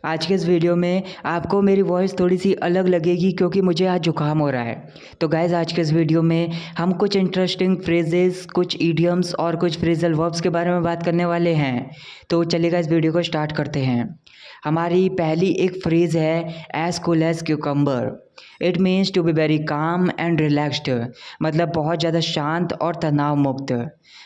आज के इस वीडियो में आपको मेरी वॉइस थोड़ी सी अलग लगेगी क्योंकि मुझे आज जुकाम हो रहा है। तो गाइज़ आज के इस वीडियो में हम कुछ इंटरेस्टिंग फ्रेजेस, कुछ इडियम्स और कुछ फ्रेजल वर्ब्स के बारे में बात करने वाले हैं। तो चलिएगा इस वीडियो को स्टार्ट करते हैं। हमारी पहली एक फ्रेज़ है as cool as cucumber. It means to be very calm and relaxed, मतलब बहुत ज़्यादा शांत और तनाव मुक्त।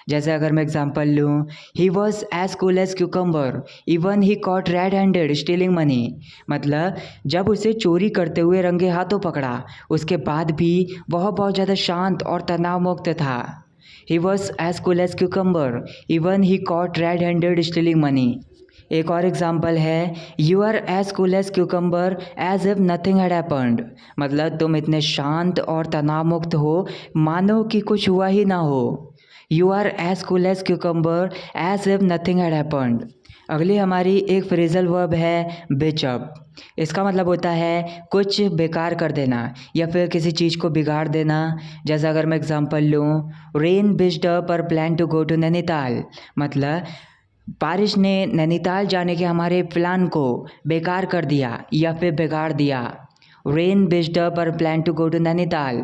जैसे अगर मैं एग्जांपल लूँ, he was as cool as cucumber even he caught red handed stealing money. मतलब जब उसे चोरी करते हुए रंगे हाथों पकड़ा उसके बाद भी वह बहुत ज़्यादा शांत और तनाव मुक्त था। He was as cool as cucumber even he caught red handed stealing money. एक और एग्जाम्पल है you are as cool as cucumber as if nothing had happened. मतलब तुम इतने शांत और तनाव मुक्त हो मानो कि कुछ हुआ ही ना हो। You are as cool as cucumber as if nothing had happened. अगली हमारी एक फ्रेजल वर्ब है बिच अप। इसका मतलब होता है कुछ बेकार कर देना या फिर किसी चीज़ को बिगाड़ देना। जैसा अगर मैं एग्जांपल लूँ, रेन बिच्ड अप और plan to go to Nainital. मतलब बारिश ने नैनीताल जाने के हमारे प्लान को बेकार कर दिया या फिर बिगाड़ दिया। रेन बिच्ड अप और plan to go to Nainital.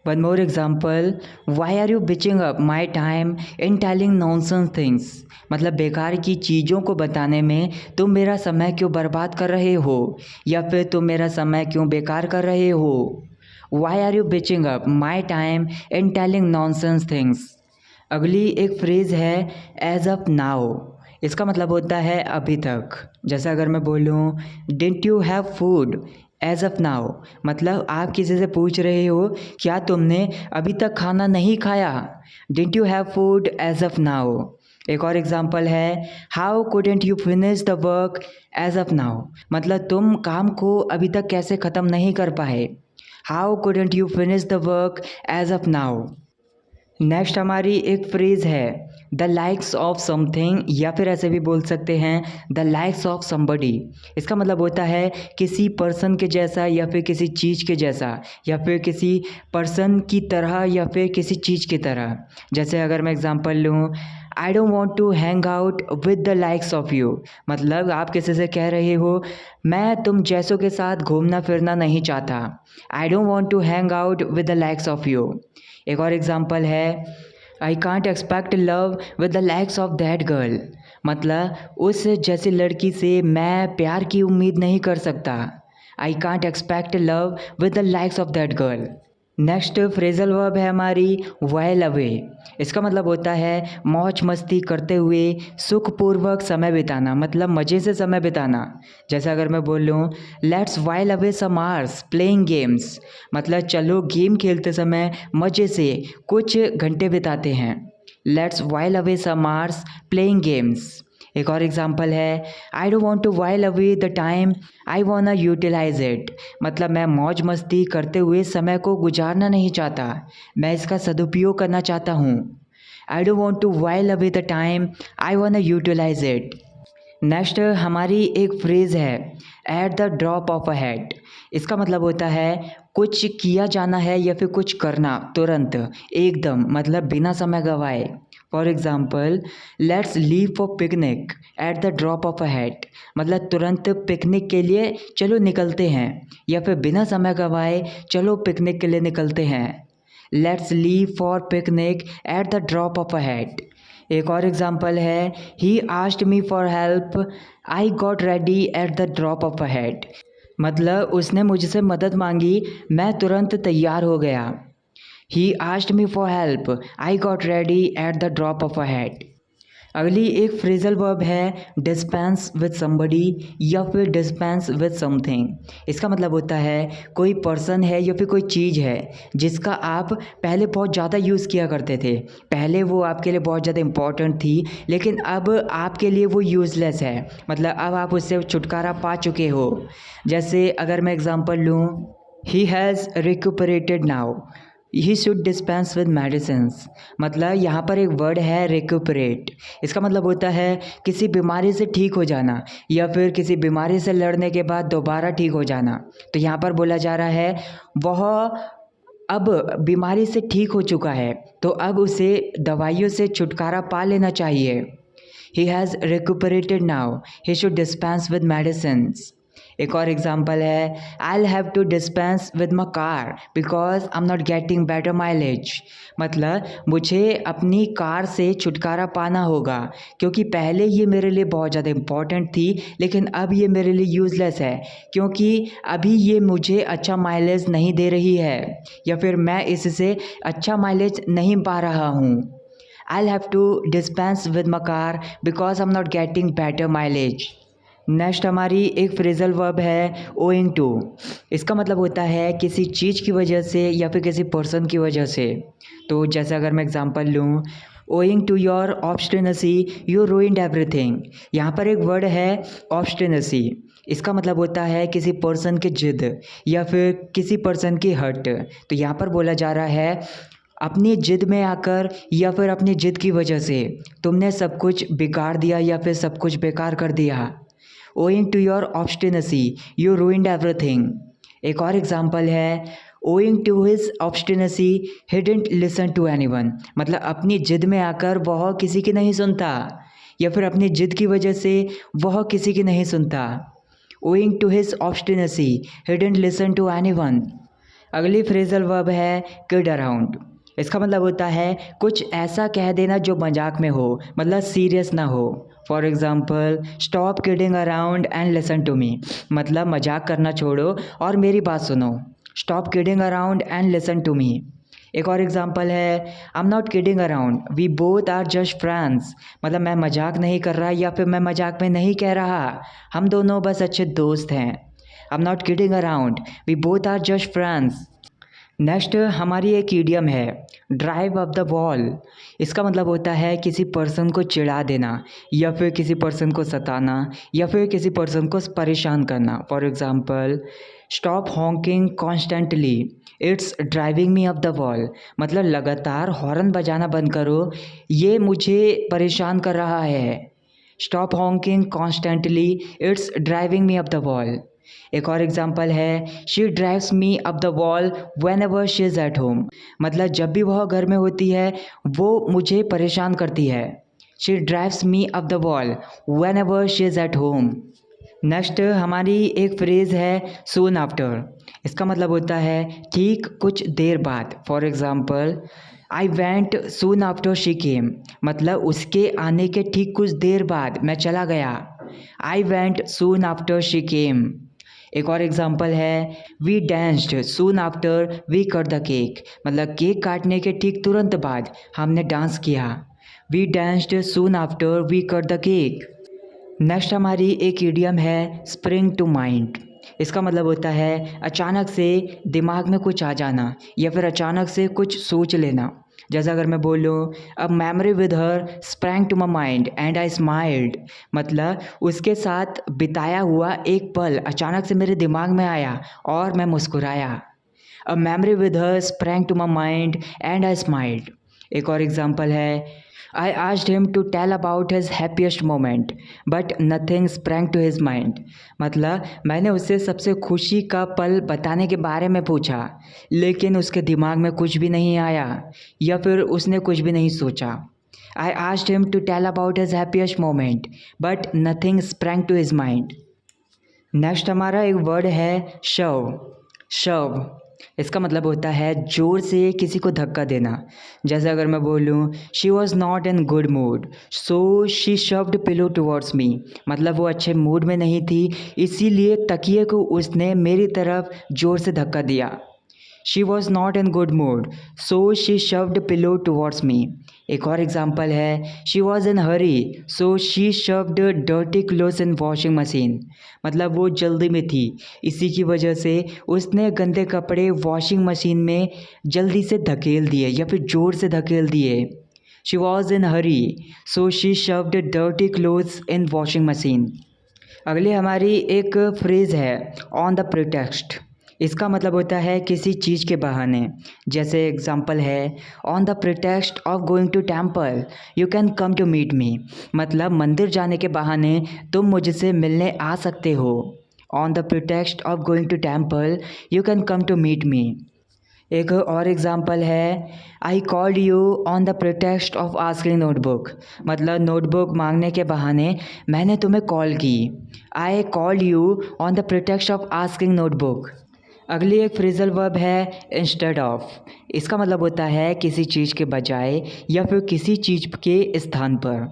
One more example, why are you bitching up my time in telling nonsense things. मतलब बेकार की चीज़ों को बताने में तुम मेरा समय क्यों बर्बाद कर रहे हो या फिर तुम मेरा समय क्यों बेकार कर रहे हो। Why are you bitching up my time in telling nonsense things. अगली एक फ्रेज़ है एज अप नाउ। इसका मतलब होता है अभी तक। जैसे अगर मैं बोलूँ didn't you have food as up now. मतलब आप किसी से पूछ रहे हो क्या तुमने अभी तक खाना नहीं खाया। Didn't you have food as up now. एक और एग्जांपल है how couldn't you finish the work as up now. मतलब तुम काम को अभी तक कैसे ख़त्म नहीं कर पाए। How couldn't you finish the work as up now. Next हमारी एक फ्रेज़ है द लाइक्स ऑफ समथिंग, या फिर ऐसे भी बोल सकते हैं द लाइक्स ऑफ समबडी। इसका मतलब होता है किसी पर्सन के जैसा या फिर किसी चीज़ के जैसा या फिर किसी पर्सन की तरह या फिर किसी चीज़ की तरह। जैसे अगर मैं एग्जांपल लूँ, I don't want to hang out with the likes of you. मतलब आप किसी से कह रहे हो मैं तुम जैसों के साथ घूमना फिरना नहीं चाहता। I don't want to hang out with the likes of you. एक और एग्जांपल है I can't expect love with the likes of that girl. मतलब उस जैसी लड़की से मैं प्यार की उम्मीद नहीं कर सकता। आई can't expect love with the likes of that girl. Next phrasal verb है हमारी वेल अवे। इसका मतलब होता है मौज मस्ती करते हुए सुखपूर्वक समय बिताना, मतलब मज़े से समय बिताना। जैसे अगर मैं बोलूँ let's while away some hours playing games. मतलब चलो गेम खेलते समय मज़े से कुछ घंटे बिताते हैं। Let's while away some hours playing games. एक और एग्जांपल है I don't want to while away the time I wanna utilize it. मतलब मैं मौज मस्ती करते हुए समय को गुजारना नहीं चाहता, मैं इसका सदुपयोग करना चाहता हूँ। I don't want to while away the time I wanna utilize it. Next हमारी एक फ्रेज़ है at the drop of a hat. इसका मतलब होता है कुछ किया जाना है या फिर कुछ करना तुरंत एकदम, मतलब बिना समय गवाए। For example let's leave for picnic eight the drop of a hat. मतलब तुरंत पिकनिक के लिए चलो निकलते हैं या फिर बिना समय गवाए चलो पिकनिक के लिए निकलते हैं। Let's leave for picnic eight the drop of a hat. एक और एग्जांपल है he asked me for help I got ready eight the drop of a hat. मतलब उसने मुझसे मदद मांगी, मैं तुरंत तैयार हो गया। He asked me for help I got ready eight the drop of a hat. अगली एक फ्रेजल वर्ब है डिस्पेंस विद समबडी या फिर डिस्पेंस विद समथिंग। इसका मतलब होता है कोई पर्सन है या फिर कोई चीज़ है जिसका आप पहले बहुत ज़्यादा यूज़ किया करते थे। पहले वो आपके लिए बहुत ज़्यादा इम्पॉर्टेंट थी लेकिन अब आपके लिए वो यूज़लेस है। मतलब अब आप उससे छुटकारा पा चुके हो। जैसे अगर मैं एग्जांपल लूँ, he has recuperated now he should dispense with medicines. मतलब यहाँ पर एक वर्ड है रिक्यूपरेट। इसका मतलब होता है किसी बीमारी से ठीक हो जाना या फिर किसी बीमारी से लड़ने के बाद दोबारा ठीक हो जाना। तो यहाँ पर बोला जा रहा है वह अब बीमारी से ठीक हो चुका है तो अब उसे दवाइयों से छुटकारा पा लेना चाहिए। He has recuperated now, he should dispense with medicines. एक और एग्जांपल है, I have to dispense with my car because I am not getting better mileage. मतलब मुझे अपनी कार से छुटकारा पाना होगा क्योंकि पहले ये मेरे लिए बहुत ज़्यादा इम्पॉर्टेंट थी, लेकिन अब ये मेरे लिए यूज़लेस है क्योंकि अभी ये मुझे अच्छा माइलेज नहीं दे रही है या फिर मैं इससे अच्छा माइलेज नहीं पा रहा हूँ। I have to dispense with my car because I am not getting better mileage. Next हमारी एक फ्रेजल वर्ब है ओइंग टू। इसका मतलब होता है किसी चीज़ की वजह से या फिर किसी पर्सन की वजह से। तो जैसे अगर मैं एग्जांपल लूँ, owing to your obstinacy you ruined everything. यहाँ पर एक वर्ड है ऑब्स्टिनेसी। इसका मतलब होता है किसी पर्सन की जिद या फिर किसी पर्सन की हट। तो यहाँ पर बोला जा रहा है अपनी जिद में आकर या फिर अपनी जिद की वजह से तुमने सब कुछ बिगाड़ दिया या फिर सब कुछ बेकार कर दिया। Owing to your obstinacy, you ruined everything. एक और एग्जाम्पल है, Owing to his obstinacy, he didn't listen to anyone. मतलब अपनी जिद में आकर वह किसी की नहीं सुनता या फिर अपनी जिद की वजह से वह किसी की नहीं सुनता। Owing to his obstinacy, he didn't listen to anyone. अगली फ्रेजल वर्ब है किड अराउंड। इसका मतलब होता है कुछ ऐसा कह देना जो मजाक में हो, मतलब सीरियस ना हो। For example, stop kidding around and listen to me. मतलब मजाक करना छोड़ो और मेरी बात सुनो। Stop kidding around and listen to me. एक और एग्जांपल है, I am not kidding around, we both are just friends. मतलब मैं मजाक नहीं कर रहा या फिर मैं मजाक में नहीं कह रहा, हम दोनों बस अच्छे दोस्त हैं। I am not kidding around, we both are just friends. Next हमारी एक ईडियम है ड्राइव अप द वॉल। इसका मतलब होता है किसी पर्सन को चिढ़ा देना या फिर किसी पर्सन को सताना या फिर किसी पर्सन को परेशान करना। For example, stop honking constantly, it's driving me up the wall. मतलब लगातार हॉर्न बजाना बंद करो, ये मुझे परेशान कर रहा है। Stop honking constantly, it's driving me up the wall. एक और एग्जांपल है, she drives me up the wall when ever she is at home. मतलब जब भी वह घर में होती है वो मुझे परेशान करती है। She drives me up the wall when ever she is at home. Next हमारी एक फ्रेज़ है सून आफ्टर। इसका मतलब होता है ठीक कुछ देर बाद। For example, I went soon after she केम। मतलब उसके आने के ठीक कुछ देर बाद मैं चला गया। I went soon after she came. एक और एग्जांपल है, we danced soon after we cut the cake. मतलब केक काटने के ठीक तुरंत बाद हमने डांस किया। We danced soon after we cut the cake. Next हमारी एक इडियम है स्प्रिंग टू माइंड। इसका मतलब होता है अचानक से दिमाग में कुछ आ जाना या फिर अचानक से कुछ सोच लेना। जैसा अगर मैं बोलूँ, a memory with her sprang to my mind and I smiled. मतलब उसके साथ बिताया हुआ एक पल अचानक से मेरे दिमाग में आया और मैं मुस्कुराया। A memory with her sprang to my mind and I smiled. एक और एग्जांपल है, I asked him to tell about his happiest moment but nothing sprang to his mind. मतलब मैंने उससे सबसे खुशी का पल बताने के बारे में पूछा लेकिन उसके दिमाग में कुछ भी नहीं आया या फिर उसने कुछ भी नहीं सोचा। I asked him to tell about his happiest moment but nothing sprang to his mind. Next हमारा एक वर्ड है शव। शव इसका मतलब होता है जोर से किसी को धक्का देना। जैसे अगर मैं बोलूँ, she was not in good mood so she shoved pillow towards me. मतलब वो अच्छे मूड में नहीं थी इसीलिए तकिए को उसने मेरी तरफ जोर से धक्का दिया। She was not in good mood so she shoved pillow towards me. एक और एग्जाम्पल है, she was in Hari so she shoved dirty clothes in washing machine. मतलब वो जल्दी में थी इसी की वजह से उसने गंदे कपड़े वॉशिंग मशीन में जल्दी से धकेल दिए या फिर ज़ोर से धकेल दिए। She was in Hari so she shoved dirty clothes in washing machine. अगली हमारी एक फ्रेज़ है ऑन द प्रिटेक्स्ट। इसका मतलब होता है किसी चीज़ के बहाने। जैसे एग्जांपल है, on the pretext of going to temple you can come to meet me. मतलब मंदिर जाने के बहाने तुम मुझसे मिलने आ सकते हो। On the pretext of going to temple you can come to meet me. एक और एग्जांपल है, I called you on the pretext of asking notebook. मतलब नोटबुक मांगने के बहाने मैंने तुम्हें कॉल की। I called you on the pretext of asking notebook. अगली एक फ्रेजल वर्ब है इंस्टेड ऑफ। इसका मतलब होता है किसी चीज़ के बजाय या फिर किसी चीज़ के स्थान पर।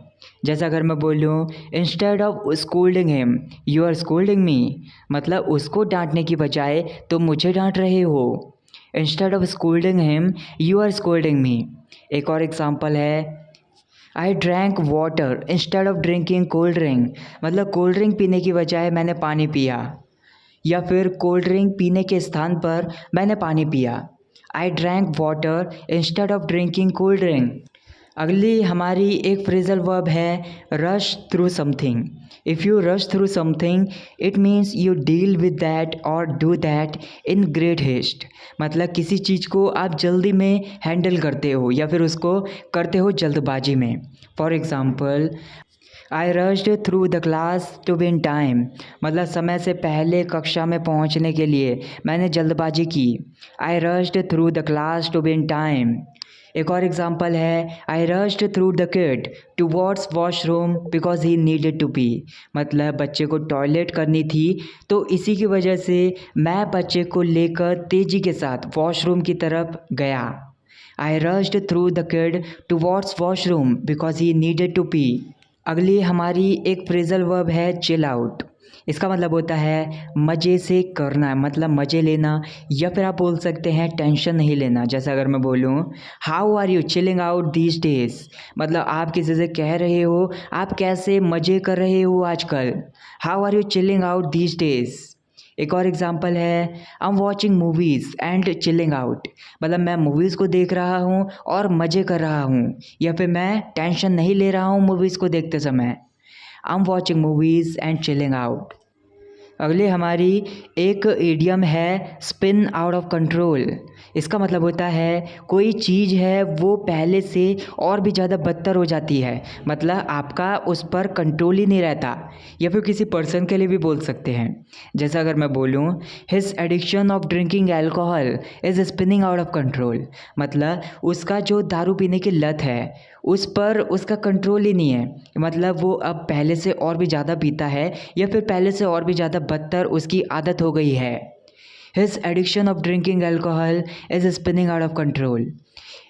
जैसा अगर मैं बोलूँ instead of scolding him you are scolding me, मतलब उसको डांटने की बजाय तुम मुझे डांट रहे हो। Instead of scolding him you are scolding me. एक और एग्जांपल है, I drank water instead of drinking cold drink. मतलब कोल्ड ड्रिंक पीने की बजाय मैंने पानी पिया, या फिर कोल्ड ड्रिंक पीने के स्थान पर मैंने पानी पिया। I drank water instead of drinking cold drink. अगली हमारी एक फ्रेजल वर्ब है rush through something. If you rush through something it means you deal with that और do that in great haste. मतलब किसी चीज़ को आप जल्दी में हैंडल करते हो या फिर उसको करते हो जल्दबाजी में। For example, I rushed through the class to be in time. मतलब समय से पहले कक्षा में पहुंचने के लिए मैंने जल्दबाजी की। I rushed through the class to be in time. एक और एग्जांपल है, I rushed through the kid towards washroom because he needed to pee. मतलब बच्चे को टॉयलेट करनी थी तो इसी की वजह से मैं बच्चे को लेकर तेज़ी के साथ वॉशरूम की तरफ गया। I rushed through the kid towards washroom because he needed to pee. अगली हमारी एक फ्रेजल वर्ब है चिल आउट। इसका मतलब होता है मज़े से करना, मतलब मज़े लेना, या फिर आप बोल सकते हैं टेंशन नहीं लेना। जैसा अगर मैं बोलूँ how are you chilling out these days. मतलब आप किसी से कह रहे हो आप कैसे मज़े कर रहे हो आजकल। How are you chilling out these days. एक और एग्जांपल है, I am watching movies and chilling out. मतलब मैं मूवीज़ को देख रहा हूँ और मज़े कर रहा हूँ, या फिर मैं टेंशन नहीं ले रहा हूँ मूवीज़ को देखते समय। आई am watching movies and chilling out. अगली हमारी एक इडियम है स्पिन आउट ऑफ कंट्रोल। इसका मतलब होता है कोई चीज़ है वो पहले से और भी ज़्यादा बदतर हो जाती है, मतलब आपका उस पर कंट्रोल ही नहीं रहता। या फिर किसी पर्सन के लिए भी बोल सकते हैं। जैसा अगर मैं बोलूँ his addiction of drinking alcohol is spinning out of control. मतलब उसका जो दारू पीने की लत है उस पर उसका कंट्रोल ही नहीं है, मतलब वो अब पहले से और भी ज़्यादा पीता है या फिर पहले से और भी ज़्यादा बदतर उसकी आदत हो गई है। His addiction of drinking alcohol is spinning out of control.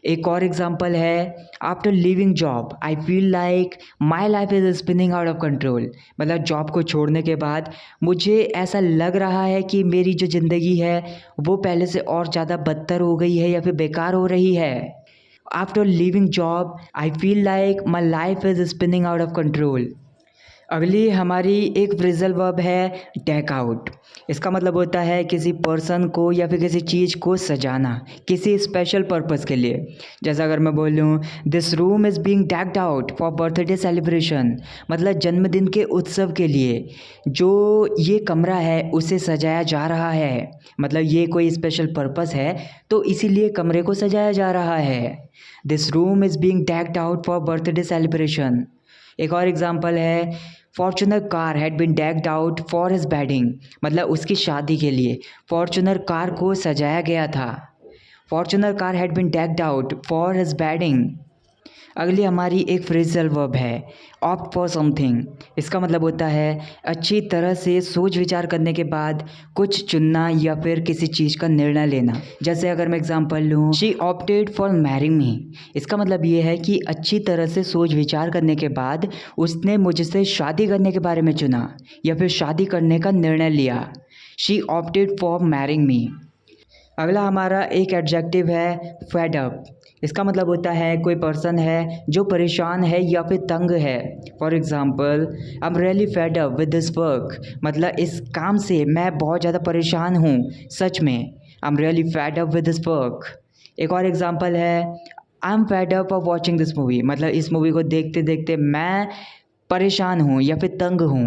एक और एग्जांपल है, after leaving job I feel like my life is spinning out of control. मतलब जॉब को छोड़ने के बाद मुझे ऐसा लग रहा है कि मेरी जो ज़िंदगी है वो पहले से और ज़्यादा बदतर हो गई है या फिर बेकार हो रही है। After leaving job I feel like my life is spinning out of control. अगली हमारी एक फ्रेजल वर्ब है डेक आउट। इसका मतलब होता है किसी पर्सन को या फिर किसी चीज़ को सजाना किसी स्पेशल पर्पस के लिए। जैसा अगर मैं बोलूँ this room is being decked out for birthday celebration. मतलब जन्मदिन के उत्सव के लिए जो ये कमरा है उसे सजाया जा रहा है, मतलब ये कोई स्पेशल पर्पस है तो इसीलिए कमरे को सजाया जा रहा है। This room is being decked out for birthday celebration. एक और एग्जांपल है, Fortuner car had been decked out for his wedding. मतलब उसकी शादी के लिए फॉर्चुनर कार को सजाया गया था। Fortuner car had been decked out for his wedding. अगली हमारी एक फ्रेजल वर्ब है ऑप्ट फॉर समथिंग। इसका मतलब होता है अच्छी तरह से सोच विचार करने के बाद कुछ चुनना या फिर किसी चीज़ का निर्णय लेना। जैसे अगर मैं एग्जांपल लूँ शी ऑप्टेड फॉर मैरिंग मी। इसका मतलब ये है कि अच्छी तरह से सोच विचार करने के बाद उसने मुझसे शादी करने के बारे में चुना या फिर शादी करने का निर्णय लिया। शी ऑप्टेड फॉर मैरिंग मी। अगला हमारा एक एडजेक्टिव है फेड अप। इसका मतलब होता है कोई पर्सन है जो परेशान है या फिर तंग है। For example I am really fed up with this work. मतलब इस काम से मैं बहुत ज़्यादा परेशान हूँ, सच में। I am really fed up with this work. एक और एग्जांपल है I am fed up of watching this movie. मतलब इस मूवी को देखते देखते मैं परेशान हूँ या फिर तंग हूँ।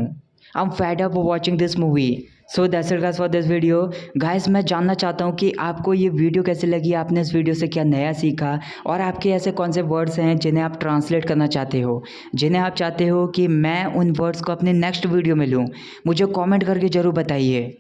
I am fed up of watching this movie. So that's it guys for this video. Guys मैं जानना चाहता हूँ कि आपको ये वीडियो कैसे लगी, आपने इस वीडियो से क्या नया सीखा, और आपके ऐसे कौन से वर्ड्स हैं जिन्हें आप ट्रांसलेट करना चाहते हो, जिन्हें आप चाहते हो कि मैं उन वर्ड्स को अपने नेक्स्ट वीडियो में लूँ। मुझे कमेंट करके ज़रूर बताइए।